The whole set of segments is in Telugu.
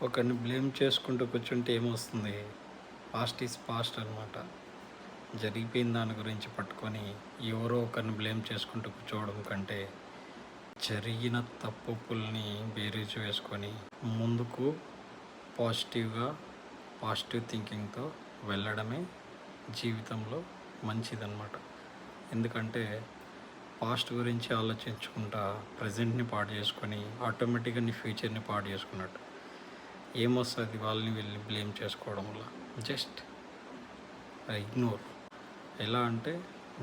ఒకరిని బ్లేమ్ చేసుకుంటూ కూర్చుంటే ఏమొస్తుంది? పాస్ట్ ఈజ్ పాస్ట్ అనమాట. జరిగిపోయిన దాని గురించి పట్టుకొని ఎవరో ఒకరిని బ్లేమ్ చేసుకుంటూ కూర్చోవడం కంటే, జరిగిన తప్పుల్ని బేరీజు వేసుకొని ముందుకు పాజిటివ్ థింకింగ్తో వెళ్ళడమే జీవితంలో మంచిదన్నమాట. ఎందుకంటే పాస్ట్ గురించి ఆలోచించుకుంటా ప్రజెంట్ని పాడు చేసుకొని ఆటోమేటిక్గా నీ ఫ్యూచర్ని పాడు చేసుకున్నట్టు. ఏమొస్తుంది వాళ్ళని వీళ్ళని బ్లేమ్ చేసుకోవడం వల్ల? Just ignore. ఎలా అంటే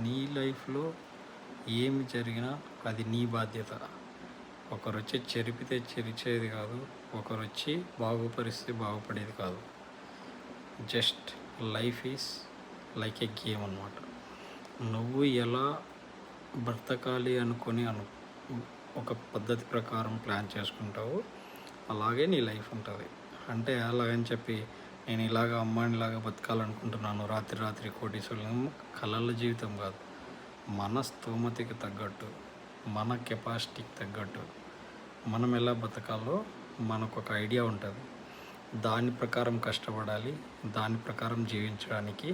నీ లైఫ్లో ఏమి జరిగినా అది నీ బాధ్యత. ఒకరు వచ్చి చెరిపితే చెరిచేది కాదు, ఒకరు వచ్చి బాగుపరిస్తే బాగుపడేది కాదు. Just life is like A game అన్నమాట. నువ్వు ఎలా బ్రతకాలి అనుకొని ఒక పద్ధతి ప్రకారం ప్లాన్ చేసుకుంటావు, అలాగే నీ లైఫ్ ఉంటుంది. అంటే అలాగని చెప్పి నేను ఇలాగ అమ్మాయిలాగా బతకాలనుకుంటున్నాను, రాత్రి కోటీశ్వరులు, కలల జీవితం కాదు. మన స్తోమతకి తగ్గట్టు, మన కెపాసిటీకి తగ్గట్టు మనం ఎలా బతకాలో మనకు ఒక ఐడియా ఉంటుంది. దాని ప్రకారం కష్టపడాలి, దాని ప్రకారం జీవించడానికి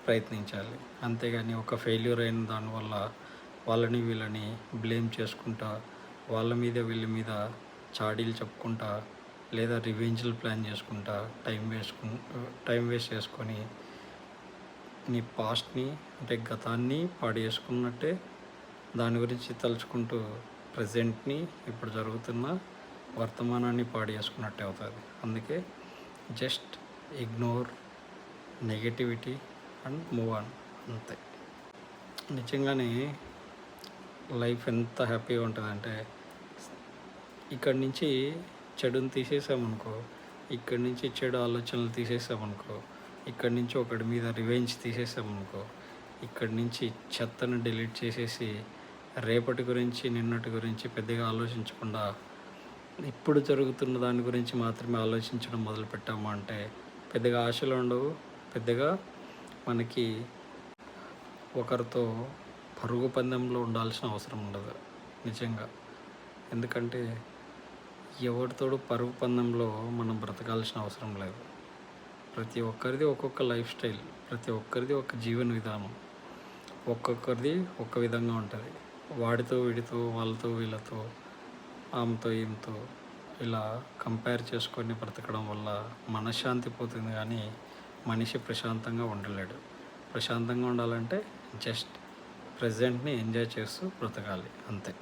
ప్రయత్నించాలి. అంతేగాని ఒక ఫెయిల్యూర్ అయిన దానివల్ల వాళ్ళని వీళ్ళని బ్లేమ్ చేసుకుంటా, వాళ్ళ మీద వీళ్ళ మీద చాడీలు చెప్పుకుంటా, లేదా రివెంజ్లు ప్లాన్ చేసుకుంటా టైం వేస్ట్ చేసుకొని నీ పాస్ట్ని అంటే గతాన్ని పాడు చేసుకున్నట్టే దాని గురించి తలుచుకుంటూ ప్రజెంట్ని ఇప్పుడు జరుగుతున్న వర్తమానాన్ని పాడు చేసుకున్నట్టే అవుతుంది. అందుకే just ignore negativity and move on, అంతే. నిజంగానే లైఫ్ ఎంత హ్యాపీగా ఉంటుందంటే, ఇక్కడి నుంచి చెడుని తీసేసామనుకో, ఇక్కడి నుంచి చెడు ఆలోచనలు తీసేసామనుకో, ఇక్కడి నుంచి ఒకటి మీద రివెంజ్ తీసేసామనుకో, ఇక్కడి నుంచి చెత్తను డిలీట్ చేసేసి రేపటి గురించి నిన్నటి గురించి పెద్దగా ఆలోచించకుండా ఇప్పుడు జరుగుతున్న దాని గురించి మాత్రమే ఆలోచించడం మొదలుపెట్టాము అంటే పెద్దగా ఆశలు ఉండవు, పెద్దగా మనకి ఒకరితో పరుగు పందెంలో ఉండాల్సిన అవసరం ఉండదు నిజంగా. ఎందుకంటే ఎవరితోడు పరుగు పందెంలో మనం బ్రతకాల్సిన అవసరం లేదు. ప్రతి ఒక్కరిది ఒక్కొక్క లైఫ్ స్టైల్, ప్రతి ఒక్కరిది ఒక జీవన విధానం, ఒక్కొక్కరిది ఒక్క విధంగా ఉంటుంది. వాడితో వీడితో, వాళ్ళతో వీళ్ళతో, ఆమెతో ఈమెతో ఇలా కంపేర్ చేసుకొని బ్రతకడం వల్ల మనశ్శాంతి పోతుంది, కానీ మనిషి ప్రశాంతంగా ఉండలేడు. ప్రశాంతంగా ఉండాలంటే జస్ట్ ప్రజెంట్ని ఎంజాయ్ చేస్తూ బ్రతకాలి, అంతే.